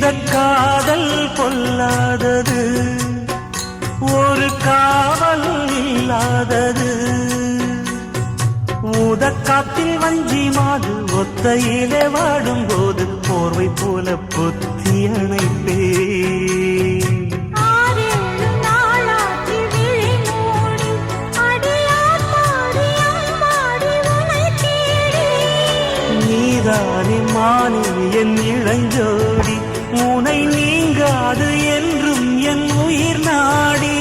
இந்த காதல் பொல்லாதது, ஒரு காவல் இல்லாதது. ஊதக்காத்தில் வஞ்சி மாது ஒத்தையிலே வாடும் போது போர்வை போல பொத்தி அணைப்பே. நீதானே மானே என் இளஞ்சோடி, உனை நீங்காது என்றும் என் உயிர் நாடி.